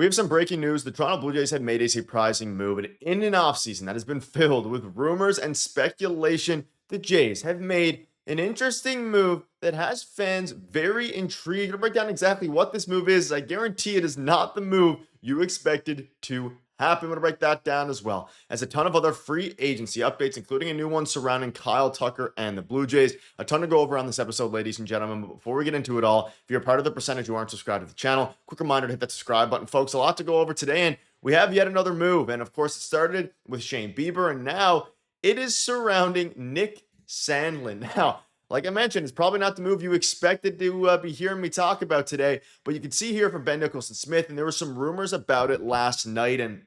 We have some breaking news. The Toronto Blue Jays have made a surprising move, and in an offseason that has been filled with rumors and speculation. The Jays have made an interesting move that has fans very intrigued. To break down exactly what this move is, I guarantee it is not the move you expected to happen. I'm going to break that down as well as a ton of other free agency updates, including a new one surrounding Kyle Tucker and the Blue Jays. A ton to go over on this episode, ladies and gentlemen. But before we get into it all, if you're part of the percentage who aren't subscribed to the channel, quick reminder to hit that subscribe button, folks. A lot to go over today, and we have yet another move. And of course, it started with Shane Bieber, and now it is surrounding Nick Sandlin. Now, like I mentioned, it's probably not the move you expected to be hearing me talk about today, but you can see here from Ben Nicholson-Smith, and there were some rumors about it last night, and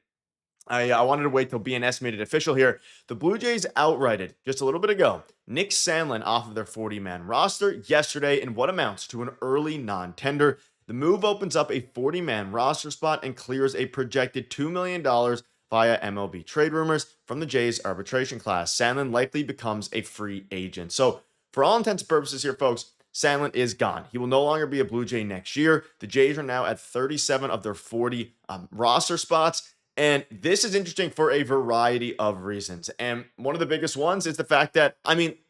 I wanted to wait till BNS made it official here. The Blue Jays outrighted just a little bit ago Nick Sandlin off of their 40-man roster yesterday in what amounts to an early non-tender. The move opens up a 40-man roster spot and clears a projected $2 million via MLB trade rumors from the Jays arbitration class. Sandlin likely becomes a free agent. So for all intents and purposes here, folks, Sandlin is gone. He will no longer be a Blue Jay next year. The Jays are now at 37 of their 40 roster spots. And this is interesting for a variety of reasons. And one of the biggest ones is the fact that,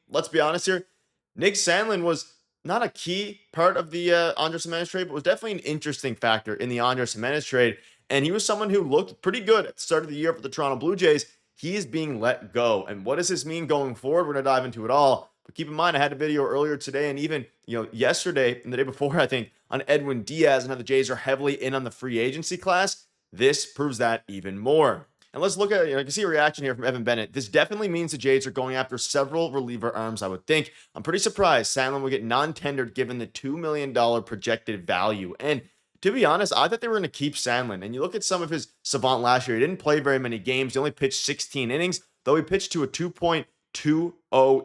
let's be honest here, Nick Sandlin was not a key part of the Andres Gimenez trade, but was definitely an interesting factor in the Andres Gimenez trade. And he was someone who looked pretty good at the start of the year for the Toronto Blue Jays. He is being let go. And what does this mean going forward? We're going to dive into it all. But keep in mind, I had a video earlier today and even yesterday and the day before, I think, on Edwin Diaz and how the Jays are heavily in on the free agency class. This proves that even more. And let's look at, I can see a reaction here from Evan Bennett. This definitely means the Jays are going after several reliever arms, I would think. I'm pretty surprised Sandlin will get non-tendered given the $2 million projected value. And to be honest, I thought they were going to keep Sandlin. And you look at some of his savant last year, he didn't play very many games. He only pitched 16 innings, though he pitched to a 2.20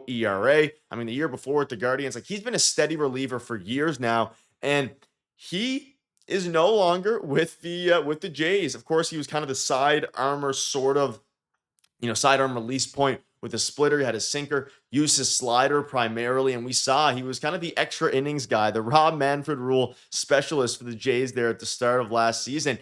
ERA. The year before with the Guardians, he's been a steady reliever for years now. And he is no longer with the Jays. Of course, he was kind of the side armor side arm release point with a splitter. He had a sinker, used his slider primarily, and we saw he was kind of the extra innings guy, the Rob Manfred rule specialist for the Jays there at the start of last season.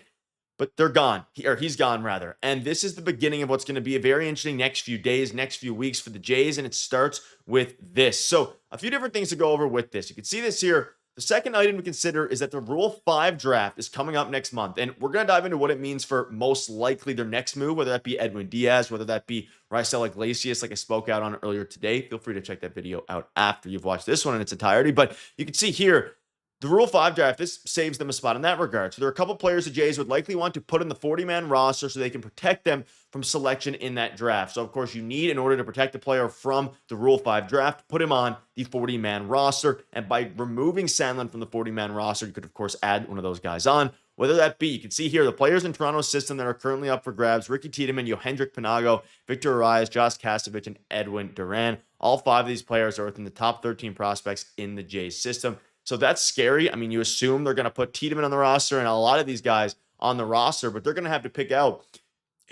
But they're gone, he's gone rather. And this is the beginning of what's going to be a very interesting next few days, next few weeks for the Jays, and it starts with this. So a few different things to go over with this. You can see this here. The second item to consider is that the Rule 5 draft is coming up next month, and we're going to dive into what it means for most likely their next move, whether that be Edwin Diaz, whether that be Raisel Iglesias, like I spoke out on earlier today. Feel free to check that video out after you've watched this one in its entirety, but you can see here, the Rule 5 draft, this saves them a spot in that regard. So there are a couple players the Jays would likely want to put in the 40-man roster so they can protect them from selection in that draft. So, of course, you need, in order to protect the player from the Rule 5 draft, put him on the 40-man roster. And by removing Sandlin from the 40-man roster, you could, of course, add one of those guys on. Whether that be, you can see here, the players in Toronto's system that are currently up for grabs: Ricky Tiedemann, Yohendrick Panago, Victor Arias, Josh Kasevich, and Edwin Duran. All 5 of these players are within the top 13 prospects in the Jays system. So that's scary. You assume they're going to put Tiedemann on the roster and a lot of these guys on the roster, but they're going to have to pick out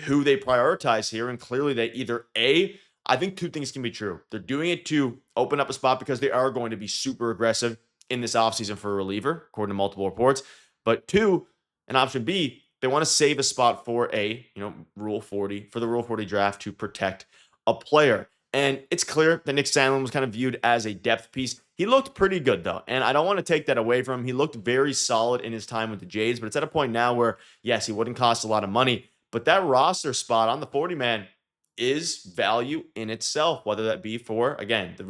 who they prioritize here. And clearly they either I think two things can be true. They're doing it to open up a spot because they are going to be super aggressive in this offseason for a reliever, according to multiple reports. But 2, and option B, they want to save a spot for Rule 40, for the Rule 40 draft to protect a player. And it's clear that Nick Sandlin was kind of viewed as a depth piece. He looked pretty good, though, and I don't want to take that away from him. He looked very solid in his time with the Jays, but it's at a point now where, yes, he wouldn't cost a lot of money, but that roster spot on the 40-man is value in itself, whether that be for, again, the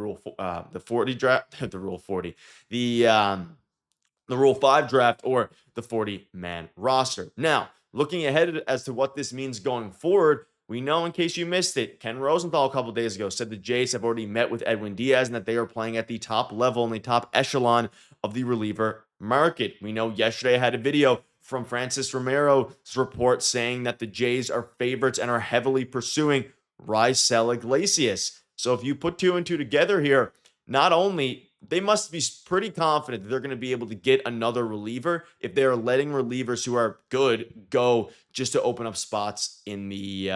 the 40 draft, the Rule 40, the Rule 5 draft, or the 40-man roster. Now, looking ahead as to what this means going forward, we know, in case you missed it, Ken Rosenthal a couple days ago said the Jays have already met with Edwin Diaz and that they are playing at the top level and the top echelon of the reliever market. We know yesterday I had a video from Francis Romero's report saying that the Jays are favorites and are heavily pursuing Raisel Iglesias. So if you put 2 and 2 together here, not only they must be pretty confident that they're going to be able to get another reliever if they're letting relievers who are good go just to open up spots in the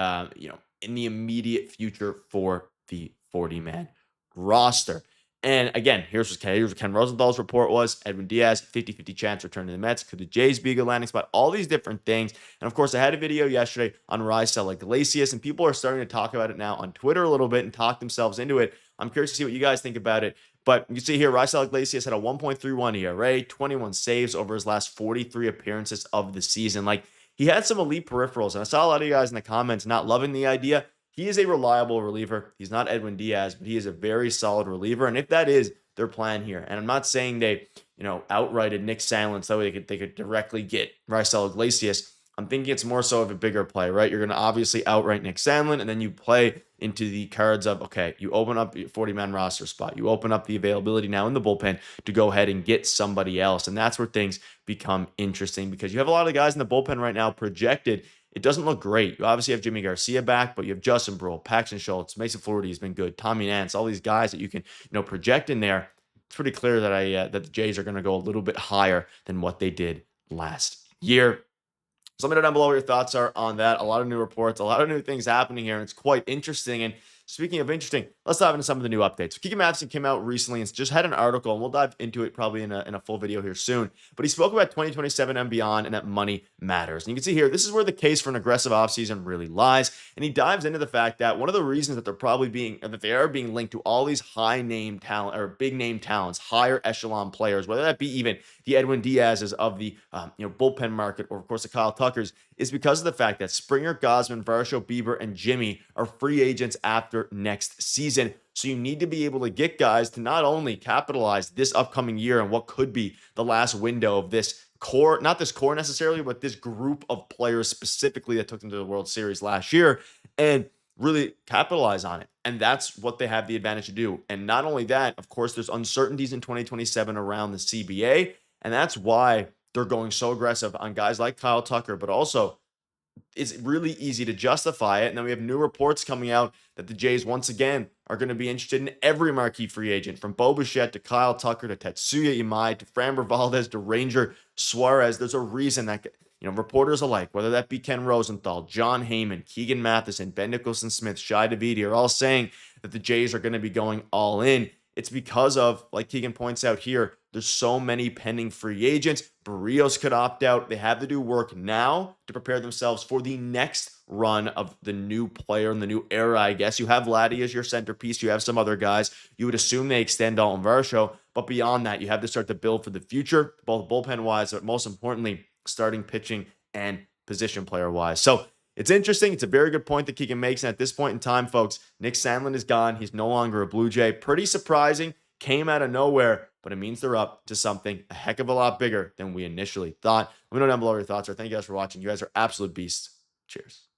in the immediate future for the 40-man roster. And again, here's what Ken Rosenthal's report was. Edwin Diaz, 50-50 chance return to the Mets. Could the Jays be a good landing spot? All these different things. And of course, I had a video yesterday on Raisel Iglesias, and people are starting to talk about it now on Twitter a little bit and talk themselves into it. I'm curious to see what you guys think about it. But you can see here, Raisel Iglesias had a 1.31 ERA, 21 saves over his last 43 appearances of the season. Like, he had some elite peripherals, and I saw a lot of you guys in the comments not loving the idea. He is a reliable reliever. He's not Edwin Diaz, but he is a very solid reliever. And if that is their plan here, and I'm not saying they, outrighted Nick Sandlin so they could directly get Raisel Iglesias. I'm thinking it's more so of a bigger play, right? You're going to obviously outright Nick Sandlin, and then you play into the cards of, okay, you open up your 40-man roster spot. You open up the availability now in the bullpen to go ahead and get somebody else. And that's where things become interesting because you have a lot of guys in the bullpen right now projected. It doesn't look great. You obviously have Jimmy Garcia back, but you have Justin Brewer, Paxton Schultz, Mason Flaherty has been good, Tommy Nance, all these guys that you can, project in there. It's pretty clear that that the Jays are going to go a little bit higher than what they did last year. So let me know down below what your thoughts are on that. A lot of new reports, a lot of new things happening here, and it's quite interesting. And speaking of interesting, let's dive into some of the new updates. So Keegan Matheson came out recently and just had an article, and we'll dive into it probably in a full video here soon. But he spoke about 2027 and beyond and that money matters. And you can see here, this is where the case for an aggressive offseason really lies. And he dives into the fact that one of the reasons that they are being linked to all these high-name talent or big-name talents, higher echelon players, whether that be even the Edwin Diaz's of the bullpen market or, of course, the Kyle Tuckers, is because of the fact that Springer, Gosman, Varsho, Bieber, and Jimmy are free agents after next season. So you need to be able to get guys to not only capitalize this upcoming year and what could be the last window of this core, not this core necessarily, but this group of players specifically that took them to the World Series last year, and really capitalize on it. And that's what they have the advantage to do. And not only that, of course, there's uncertainties in 2027 around the CBA. And that's why they're going so aggressive on guys like Kyle Tucker, but also it's really easy to justify it. And then we have new reports coming out that the Jays, once again, are going to be interested in every marquee free agent, from Bichette to Kyle Tucker to Tetsuya Imai to Framber Valdez to Ranger Suarez. There's a reason that, reporters alike, whether that be Ken Rosenthal, John Heyman, Keegan Matheson, Ben Nicholson-Smith, Shai Davidi, are all saying that the Jays are going to be going all in. It's because of, like Keegan points out here, there's so many pending free agents. Berríos could opt out. They have to do work now to prepare themselves for the next run of the new player in the new era, I guess. You have Vladdy as your centerpiece. You have some other guys. You would assume they extend Dalton Varsho. But beyond that, you have to start to build for the future, both bullpen-wise, but most importantly, starting pitching and position player-wise. So it's interesting. It's a very good point that Keegan makes. And at this point in time, folks, Nick Sandlin is gone. He's no longer a Blue Jay. Pretty surprising. Came out of nowhere, but it means they're up to something a heck of a lot bigger than we initially thought. Let me know down below your thoughts. Thank you guys for watching. You guys are absolute beasts. Cheers.